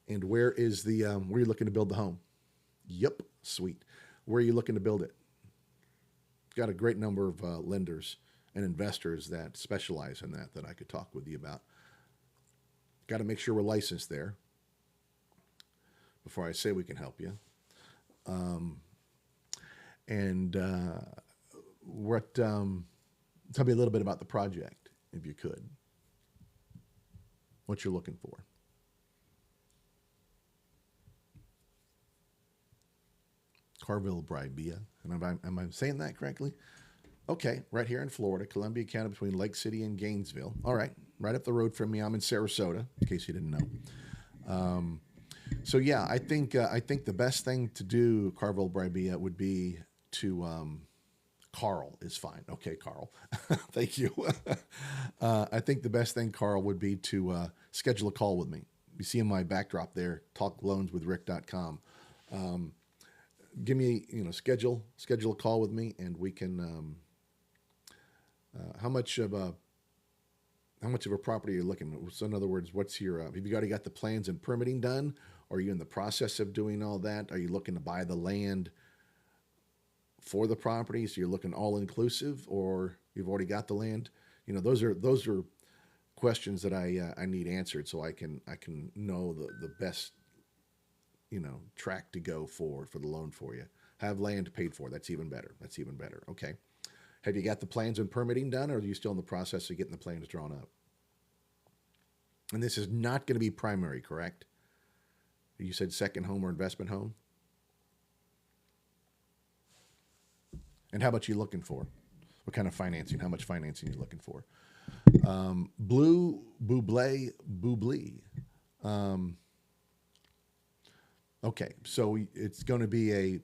And where is the where are you looking to build the home? Yep, sweet. Where are you looking to build it? Got a great number of lenders and investors that specialize in that I could talk with you about. Got to make sure we're licensed there before I say we can help you. Tell me a little bit about the project, if you could. What you're looking for. Carvel Bribia. And am I saying that correctly? Okay, right here in Florida, Columbia County, between Lake City and Gainesville. All right, right up the road from me. I'm in Sarasota, in case you didn't know. So yeah, I think the best thing to do, Carvel Bribia, would be to Carl is fine. Okay, Carl, thank you. I think the best thing, Carl, would be to schedule a call with me. You see in my backdrop there, talkloanswithrick.com. Give me, schedule a call with me, and we can. How much of a property are you looking at? So in other words, what's your? Have you already got the plans and permitting done? Or are you in the process of doing all that? Are you looking to buy the land for the property? So you're looking all inclusive, or you've already got the land? Those are questions that I need answered, so I can know the best track to go for the loan for you. Have land paid for. That's even better. Okay. Have you got the plans and permitting done, or are you still in the process of getting the plans drawn up? And this is not going to be primary, correct? You said second home or investment home? And how much are you looking for? What kind of financing? How much financing are you looking for? Blue Bublé. Okay, so it's going to be a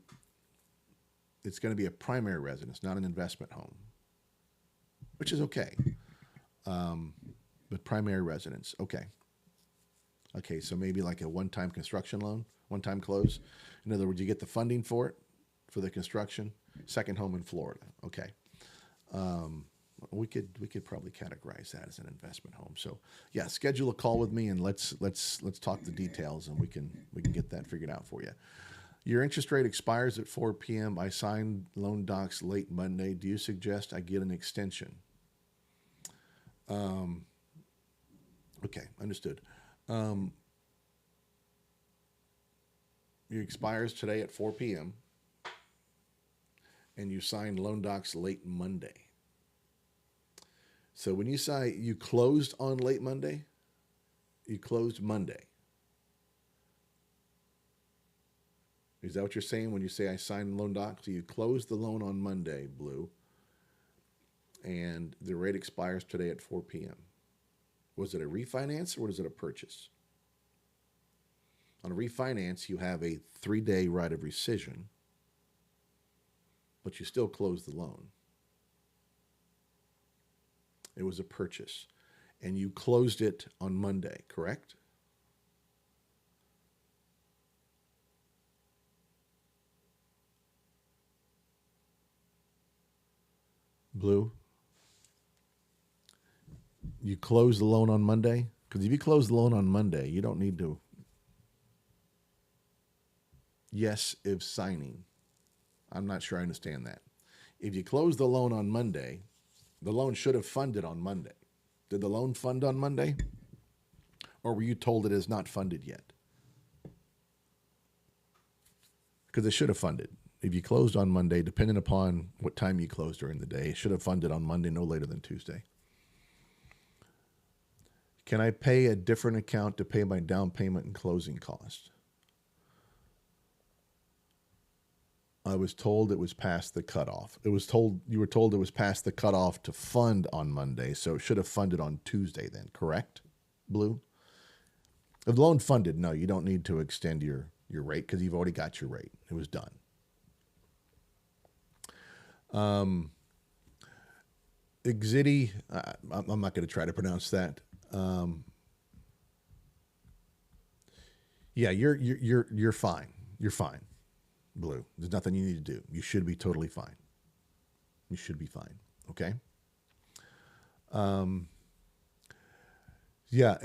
primary residence, not an investment home. which is okay. But primary residence, okay. Okay, so maybe like a one-time construction loan, one-time close. In other words, you get the funding for it, for the construction. Second home in Florida, okay. We could probably categorize that as an investment home. So yeah, schedule a call with me and let's talk the details and we can get that figured out for you. Your interest rate expires at 4 p.m. I signed loan docs late Monday. Do you suggest I get an extension? Okay, understood. It expires today at 4 p.m. and you signed loan docs late Monday. So when you say you closed on late Monday, you closed Monday. Is that what you're saying when you say I signed loan docs? So you closed the loan on Monday, Blue, and the rate expires today at 4 p.m. Was it a refinance or was it a purchase? On a refinance, you have a 3-day right of rescission, but you still close the loan. It was a purchase, and you closed it on Monday, correct? Blue, you closed the loan on Monday? Because if you close the loan on Monday, you don't need to. Yes, if signing. I'm not sure I understand that. If you close the loan on Monday, the loan should have funded on Monday. Did the loan fund on Monday? Or were you told it is not funded yet? Because it should have funded. If you closed on Monday, depending upon what time you closed during the day, it should have funded on Monday, no later than Tuesday. Can I pay a different account to pay my down payment and closing costs? I was told it was past the cutoff. You were told it was past the cutoff to fund on Monday, so it should have funded on Tuesday then, correct, Blue? If the loan funded, no, you don't need to extend your rate because you've already got your rate. It was done. Exidi, I'm not going to try to pronounce that. Yeah, you're fine. You're fine. Blue. There's nothing you need to do. You should be totally fine. You should be fine. Okay. Yeah.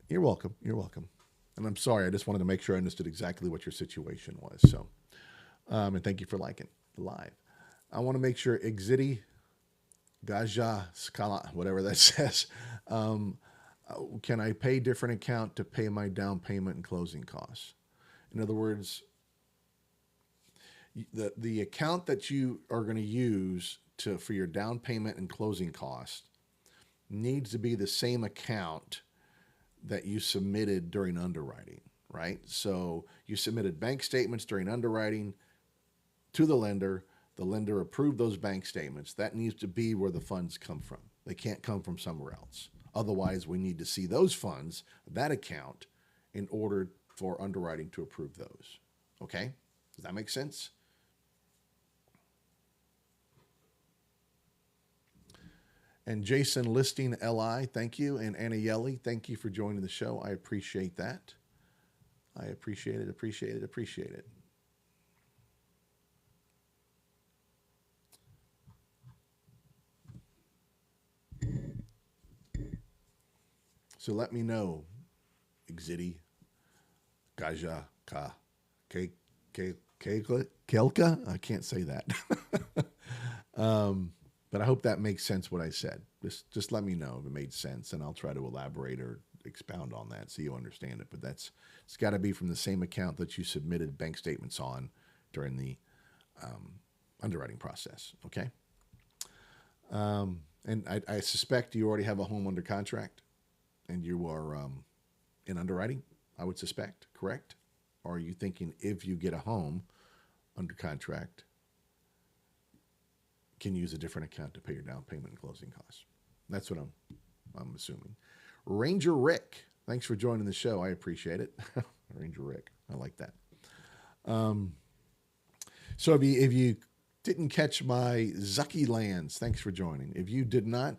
You're welcome. You're welcome. And I'm sorry. I just wanted to make sure I understood exactly what your situation was. So, and thank you for liking the live. I want to make sure Exidi, Gaja, Scala, whatever that says. Can I pay different account to pay my down payment and closing costs? In other words, the account that you are going to use for your down payment and closing costs needs to be the same account that you submitted during underwriting, right? So you submitted bank statements during underwriting to the lender. The lender approved those bank statements. That needs to be where the funds come from. They can't come from somewhere else. Otherwise, we need to see those funds, that account, in order for underwriting to approve those. Okay? Does that make sense? And Jason Listing LI, thank you. And Anna Yelly, thank you for joining the show. I appreciate that. I appreciate it, appreciate it, appreciate it. So let me know, Exidi, Gaja, Ka, Kelka? I can't say that. But I hope that makes sense what I said. Just let me know if it made sense, and I'll try to elaborate or expound on that so you understand it. But it's got to be from the same account that you submitted bank statements on during the underwriting process, okay? And I suspect you already have a home under contract, and you are in underwriting, I would suspect, correct? Or are you thinking if you get a home under contract, can use a different account to pay your down payment and closing costs? That's what I'm assuming. Ranger Rick, thanks for joining the show. I appreciate it. Ranger Rick, I like that. So if you didn't catch my Zucky Lands, thanks for joining. If you did not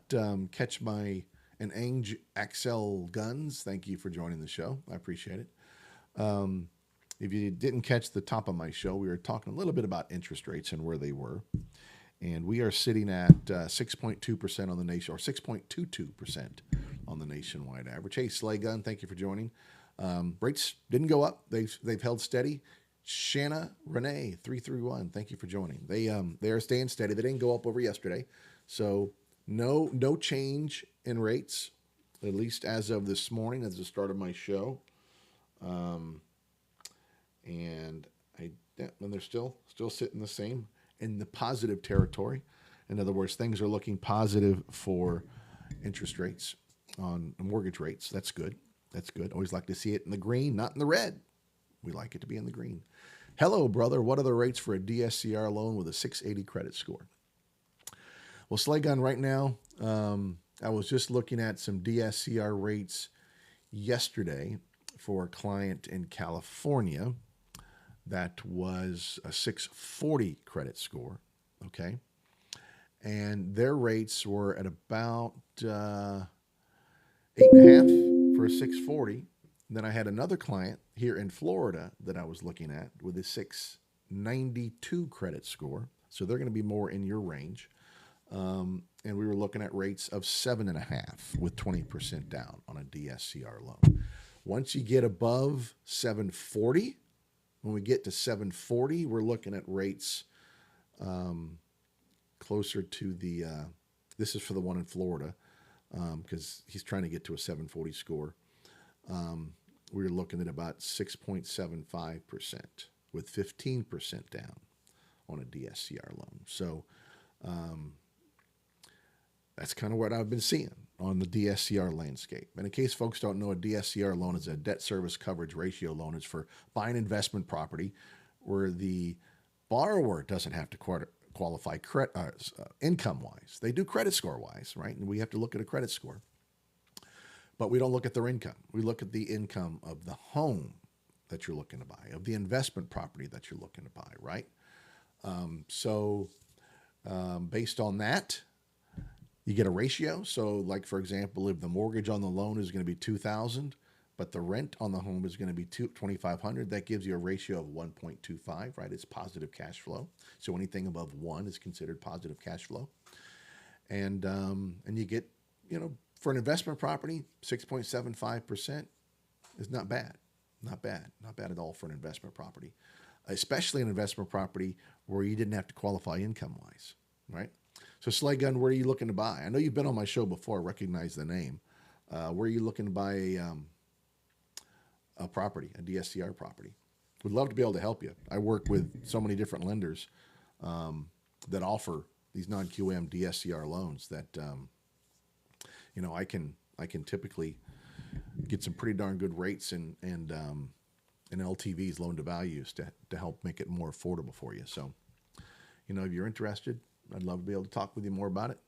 catch my an Ainge Axel Guns, thank you for joining the show. I appreciate it. If you didn't catch the top of my show, we were talking a little bit about interest rates and where they were. And we are sitting at 6.2% on the nation, or 6.22% on the nationwide average. Hey, Slay Gun, thank you for joining. Rates didn't go up. They've held steady. Shanna Renee 331, thank you for joining. They are staying steady. They didn't go up over yesterday, so no change in rates, at least as of this morning, as the start of my show. And they're still sitting the same in the positive territory. In other words, things are looking positive for interest rates on mortgage rates. That's good. That's good. Always like to see it in the green, not in the red. We like it to be in the green. Hello, brother. What are the rates for a DSCR loan with a 680 credit score? Well, Slay Gun, right now, I was just looking at some DSCR rates yesterday for a client in California that was a 640 credit score, okay? And their rates were at about 8.5 for a 640. Then I had another client here in Florida that I was looking at with a 692 credit score. So they're going to be more in your range. And we were looking at rates of 7.5 with 20% down on a DSCR loan. Once you get above 740, when we get to 740, we're looking at rates closer to the, this is for the one in Florida, because he's trying to get to a 740 score. We're looking at about 6.75% with 15% down on a DSCR loan. So that's kind of what I've been seeing on the DSCR landscape. And in case folks don't know, a DSCR loan is a debt service coverage ratio loan. It's for buying investment property where the borrower doesn't have to qualify income-wise. They do credit score-wise, right? And we have to look at a credit score. But we don't look at their income. We look at the income of the home that you're looking to buy, of the investment property that you're looking to buy, right? Based on that, you get a ratio. So like, for example, if the mortgage on the loan is going to be $2,000, but the rent on the home is going to be $2,500, that gives you a ratio of 1.25, right? It's positive cash flow. So anything above 1 is considered positive cash flow. And you get, for an investment property, 6.75% is not bad. Not bad at all for an investment property, especially an investment property where you didn't have to qualify income-wise, right? So Slay Gun, where are you looking to buy? I know you've been on my show before. I recognize the name. Where are you looking to buy a property, a DSCR property? Would love to be able to help you. I work with so many different lenders that offer these non-QM DSCR loans that I can typically get some pretty darn good rates and LTVs, loan to values, to help make it more affordable for you. So, if you're interested, I'd love to be able to talk with you more about it.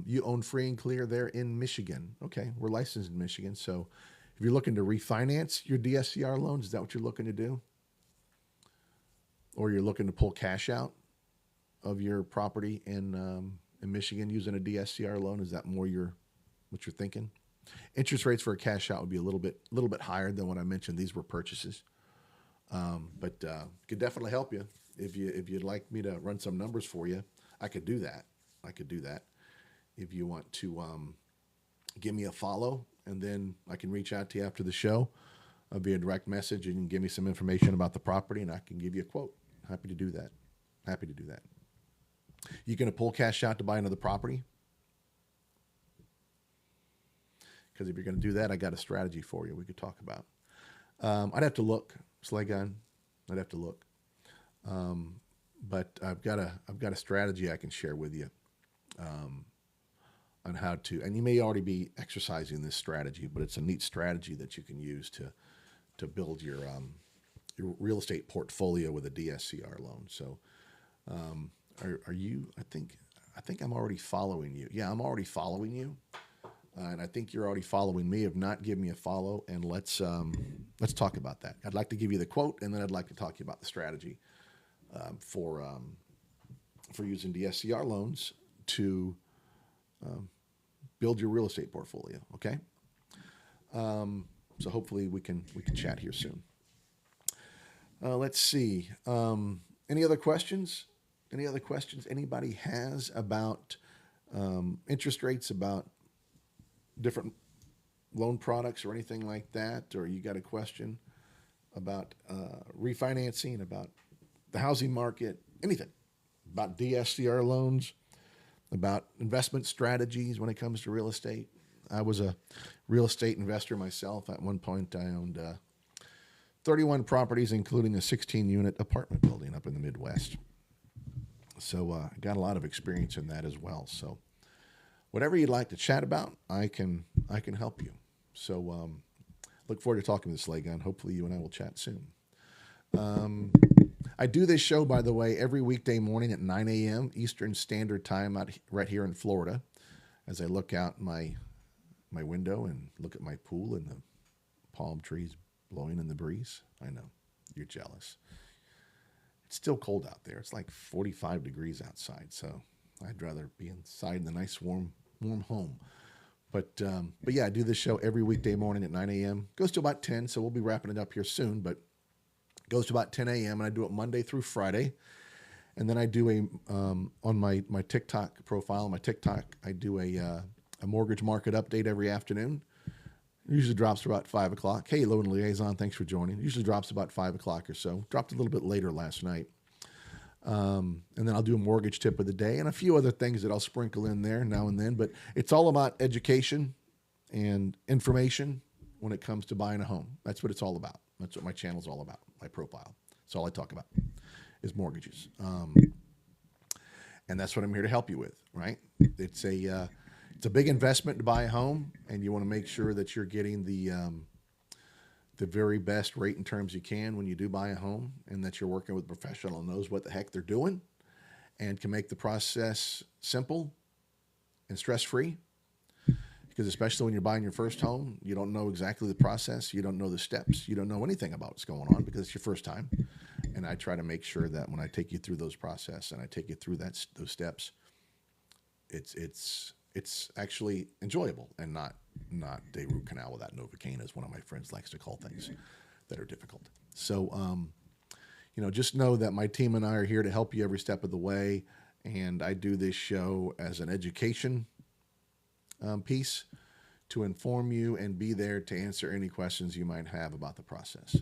You own free and clear there in Michigan. Okay, we're licensed in Michigan. So if you're looking to refinance your DSCR loans, is that what you're looking to do? Or you're looking to pull cash out of your property in Michigan using a DSCR loan? Is that more what you're thinking? Interest rates for a cash out would be a little bit higher than what I mentioned. These were purchases, but could definitely help you. If you'd like me to run some numbers for you, I could do that. If you want to give me a follow, and then I can reach out to you after the show via direct message, and you can give me some information about the property, and I can give you a quote. Happy to do that. You going to pull cash out to buy another property? Because if you're going to do that, I got a strategy for you we could talk about. I'd have to look, Slay Gun. I'd have to look. But I've got a strategy I can share with you on how to, and you may already be exercising this strategy, but it's a neat strategy that you can use to build your real estate portfolio with a DSCR loan. So, are you? I think I'm already following you. Yeah, I'm already following you, and I think you're already following me. If not, give me a follow, and let's talk about that. I'd like to give you the quote, and then I'd like to talk to you about the strategy for for using DSCR loans to build your real estate portfolio. Okay. So hopefully we can chat here soon. Let's see. Any other questions? Any other questions anybody has about interest rates, about different loan products or anything like that? Or you got a question about refinancing, about the housing market, anything, about DSCR loans, about investment strategies when it comes to real estate? I was a real estate investor myself. At one point, I owned 31 properties, including a 16-unit apartment building up in the Midwest. So I got a lot of experience in that as well. So whatever you'd like to chat about, I can help you. So look forward to talking to this Gun. Hopefully you and I will chat soon. I do this show, by the way, every weekday morning at 9 a.m. Eastern Standard Time right here in Florida, as I look out my window and look at my pool and the palm trees blowing in the breeze. I know, you're jealous. It's still cold out there. It's like 45 degrees outside, so I'd rather be inside in the nice warm home. But yeah, I do this show every weekday morning at 9 a.m. Goes to about 10, so we'll be wrapping it up here soon, but it goes to about 10 a.m., and I do it Monday through Friday. And then I do on my TikTok profile, my TikTok, I do a mortgage market update every afternoon. It usually drops about 5 o'clock. Hey, Loan Liaison, thanks for joining. It usually drops about 5 o'clock or so. Dropped a little bit later last night. And then I'll do a mortgage tip of the day and a few other things that I'll sprinkle in there now and then. But it's all about education and information when it comes to buying a home. That's what it's all about. That's what my channel's all about, my profile. That's all I talk about is mortgages. And that's what I'm here to help you with, right? It's a big investment to buy a home, and you want to make sure that you're getting the very best rate and terms you can when you do buy a home, and that you're working with a professional who knows what the heck they're doing and can make the process simple and stress-free. Because especially when you're buying your first home, you don't know exactly the process. You don't know the steps. You don't know anything about what's going on because it's your first time. And I try to make sure that when I take you through those process and I take you through those steps, it's actually enjoyable and not a root canal without Novocaine, as one of my friends likes to call things that are difficult. So, just know that my team and I are here to help you every step of the way. And I do this show as an education piece to inform you and be there to answer any questions you might have about the process.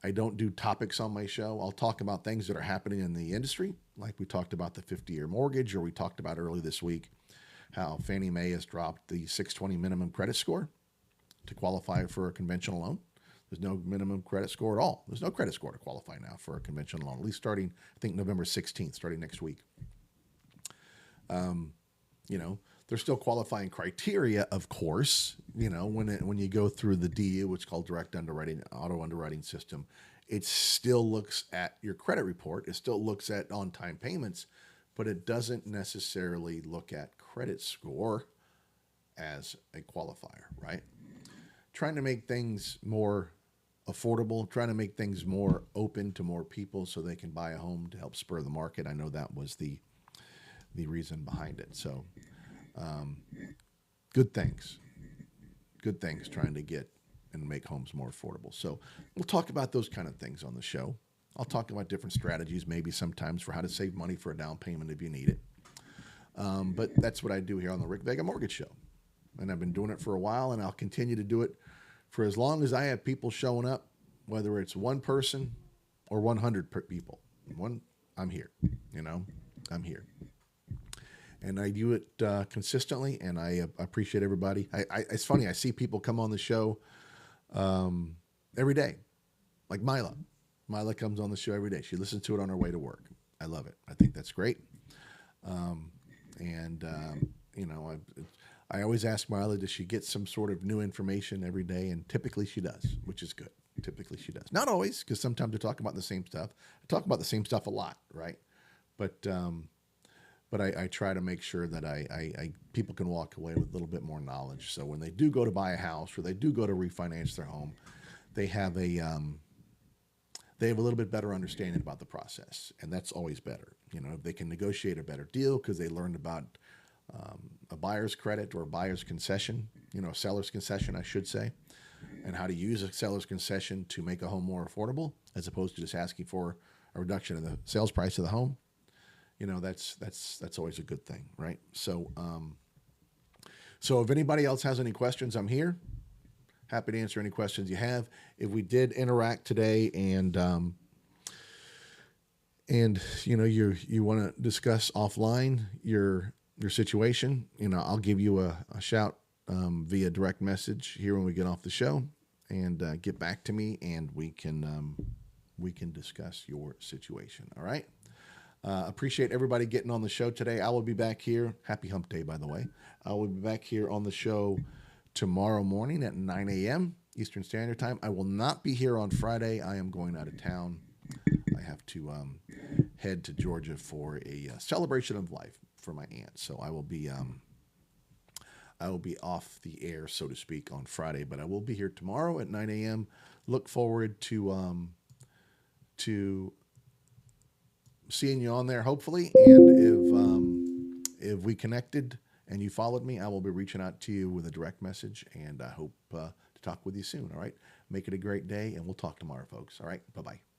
I don't do topics on my show. I'll talk about things that are happening in the industry, like we talked about the 50-year mortgage, or we talked about early this week how Fannie Mae has dropped the 620 minimum credit score to qualify for a conventional loan. There's no minimum credit score at all. There's no credit score to qualify now for a conventional loan, at least starting, I think, November 16th, starting next week. There's still qualifying criteria, of course. When you go through the DU, which is called direct underwriting, auto underwriting system, it still looks at your credit report. It still looks at on-time payments, but it doesn't necessarily look at credit score as a qualifier, right? Trying to make things more affordable, trying to make things more open to more people so they can buy a home to help spur the market. I know that was the reason behind it. So good things trying to get and make homes more affordable. So we'll talk about those kind of things on the show. I'll talk about different strategies, maybe sometimes for how to save money for a down payment if you need it. But that's what I do here on the Rick Vega Mortgage Show. And I've been doing it for a while, and I'll continue to do it for as long as I have people showing up, whether it's one person or 100 people. I'm here, I'm here. And I do it consistently, and I appreciate everybody. It's funny, I see people come on the show every day, like Mila. Mila comes on the show every day. She listens to it on her way to work. I love it. I think that's great. I always ask Mila, does she get some sort of new information every day? And typically she does, which is good. Typically she does. Not always, because sometimes we talk about the same stuff. I talk about the same stuff a lot, right? But I try to make sure that people can walk away with a little bit more knowledge. So when they do go to buy a house or they do go to refinance their home, they have they have a little bit better understanding about the process, and that's always better. If they can negotiate a better deal because they learned about a buyer's credit or a buyer's concession, a seller's concession, I should say, and how to use a seller's concession to make a home more affordable, as opposed to just asking for a reduction in the sales price of the home. That's always a good thing, right? So, so if anybody else has any questions, I'm here. Happy to answer any questions you have. If we did interact today, and you want to discuss offline your situation, I'll give you a shout via direct message here when we get off the show, and get back to me, and we can discuss your situation. All right. Appreciate everybody getting on the show today. I will be back here. Happy Hump Day, by the way. I will be back here on the show tomorrow morning at 9 a.m. Eastern Standard Time. I will not be here on Friday. I am going out of town. I have to head to Georgia for a celebration of life for my aunt. So I will be off the air, so to speak, on Friday, but I will be here tomorrow at 9 a.m. Look forward to seeing you on there, hopefully. And if we connected and you followed me, I will be reaching out to you with a direct message, and I hope to talk with you soon. All right. Make it a great day, and we'll talk tomorrow, folks. All right. Bye-bye.